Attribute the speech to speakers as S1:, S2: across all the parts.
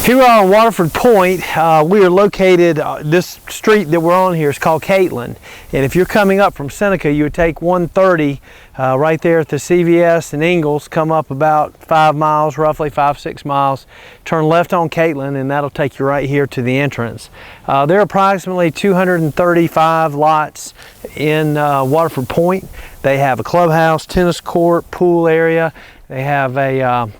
S1: Here we are on Waterford Point. We are located, this street that we're on here is called Catlin. And if you're coming up from Seneca, you would take 130 right there at the CVS in Ingalls, come up about 5 miles, roughly 5-6 miles, turn left on Catlin, and that'll take you right here to the entrance. There are approximately 235 lots in Waterford Point. They have a clubhouse, tennis court, pool area. They have a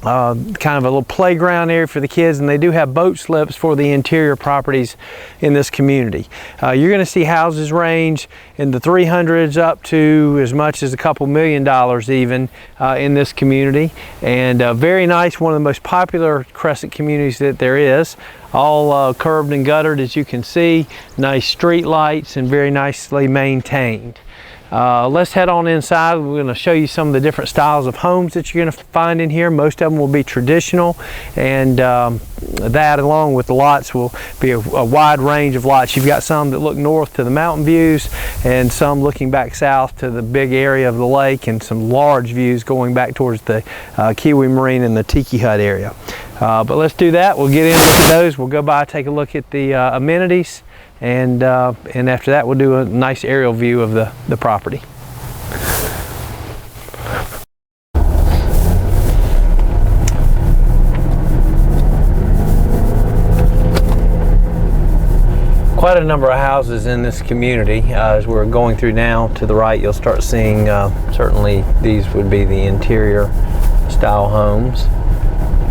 S1: kind of a little playground area for the kids, and they do have boat slips for the interior properties in this community. You're going to see houses range in the 300s up to as much as a couple $1 million even in this community, and very nice, one of the most popular Crescent communities that there is. All curbed and guttered, as you can see, nice street lights and very nicely maintained. Let's head on inside. We're going to show you some of the different styles of homes that you're going to find in here. Most of them will be traditional, and that along with the lots will be a wide range of lots. You've got some that look north to the mountain views, and some looking back south to the big area of the lake, and some large views going back towards the Kiwi Marine and the Tiki Hut area. But let's do that. We'll get in, look at those. We'll go by, take a look at the amenities, and after that we'll do a nice aerial view of the property. Quite a number of houses in this community. As we're going through now, to the right you'll start seeing, certainly these would be the interior style homes,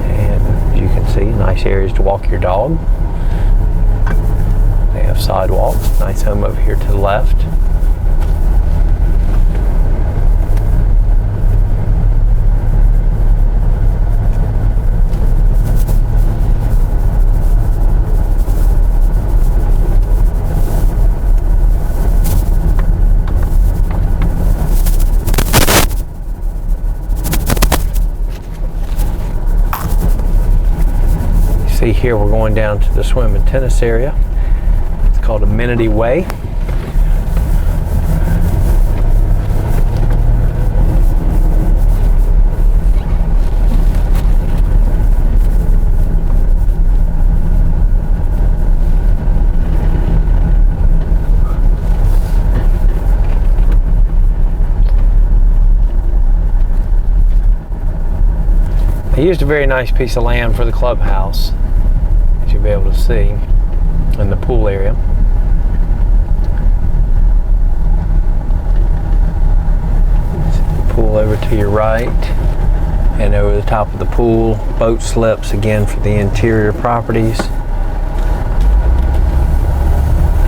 S1: and as you can see, nice areas to walk your dog. They have sidewalks. Nice home over here to the left. You see here we're going down to the swim and tennis area. Called Amenity Way. They used a very nice piece of land for the clubhouse, as you'll be able to see, in the pool area. Pool over to your right, and over the top of the pool, boat slips again for the interior properties.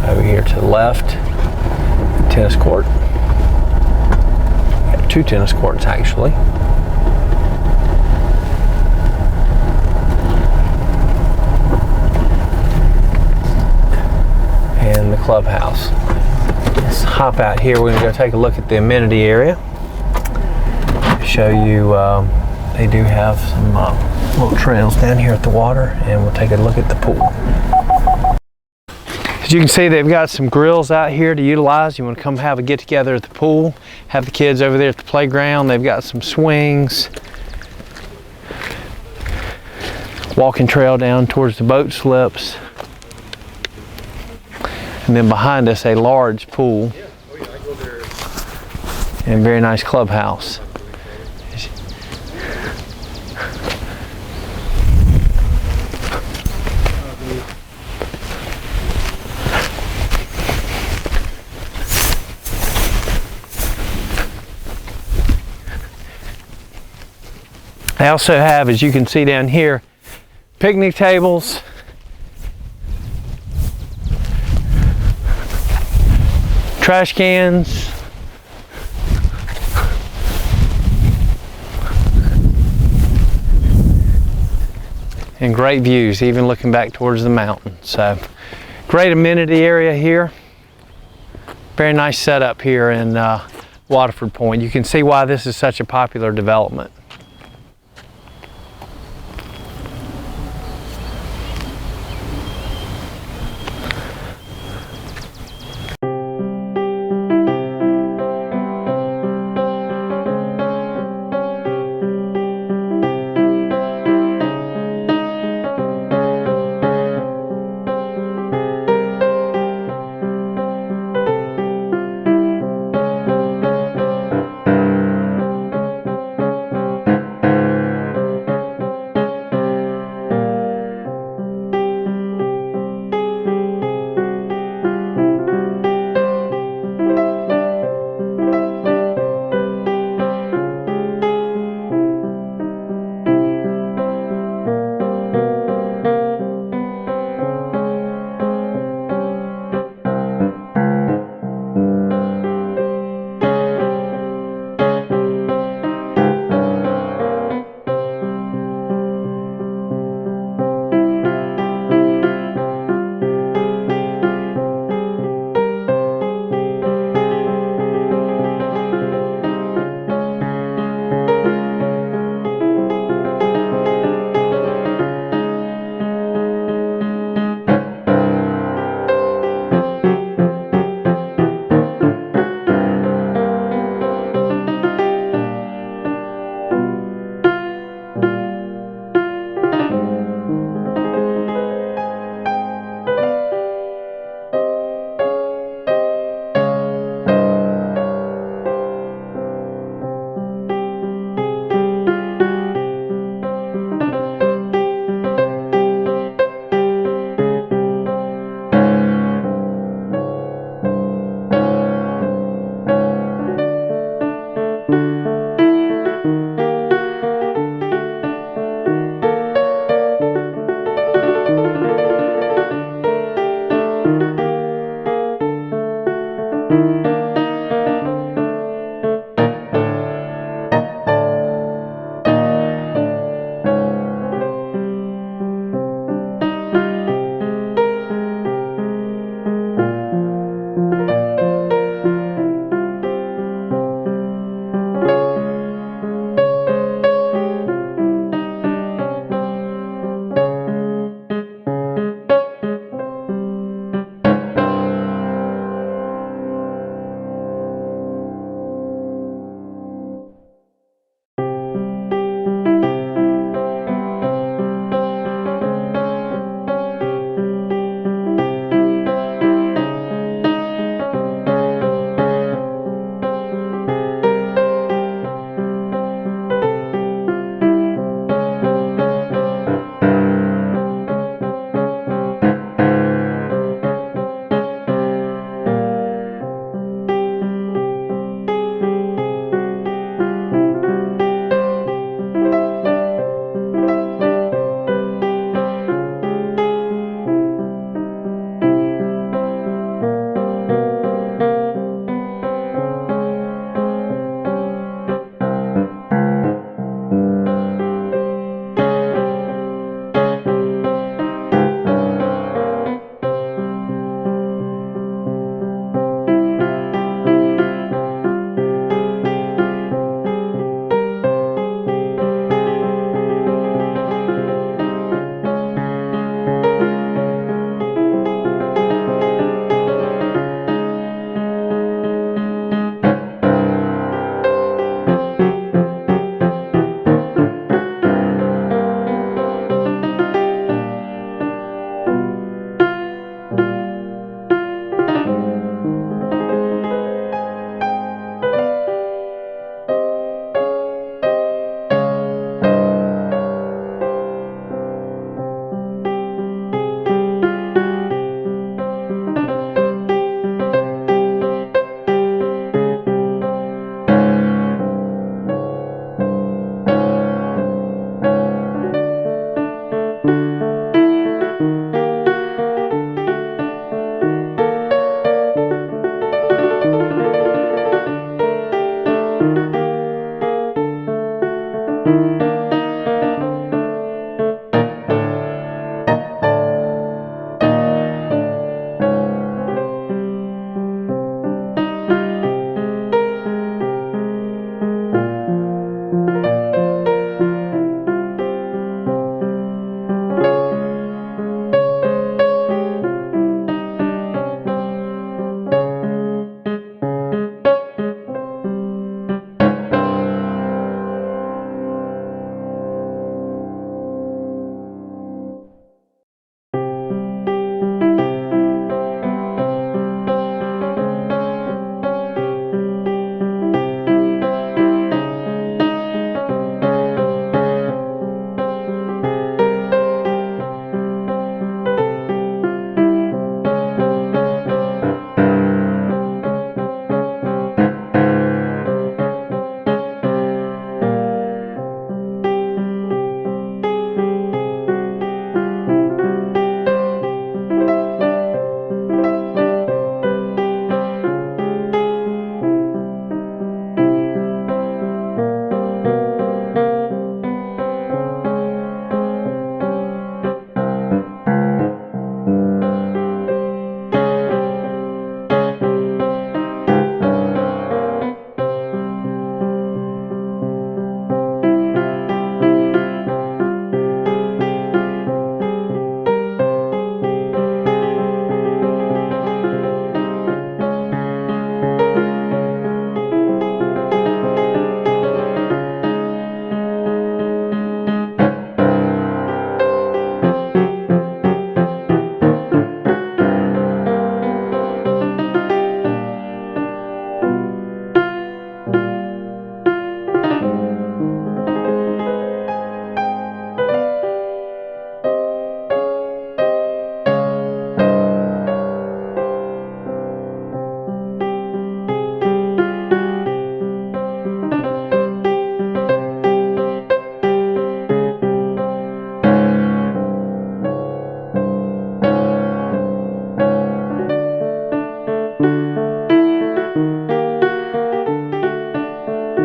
S1: Over here to the left, tennis court. Got 2 tennis courts actually. And the clubhouse. Let's hop out here. We're going to go take a look at the amenity area. Show you, they do have some little trails down here at the water, and we'll take a look at the pool. As you can see, they've got some grills out here to utilize. You want to come have a get together at the pool, have the kids over there at the playground. They've got some swings, walking trail down towards the boat slips, and then behind us a large pool and very nice clubhouse. They also have, as you can see down here, picnic tables, trash cans, and great views, even looking back towards the mountain. So, great amenity area here. Very nice setup here in Waterford Point. You can see why this is such a popular development.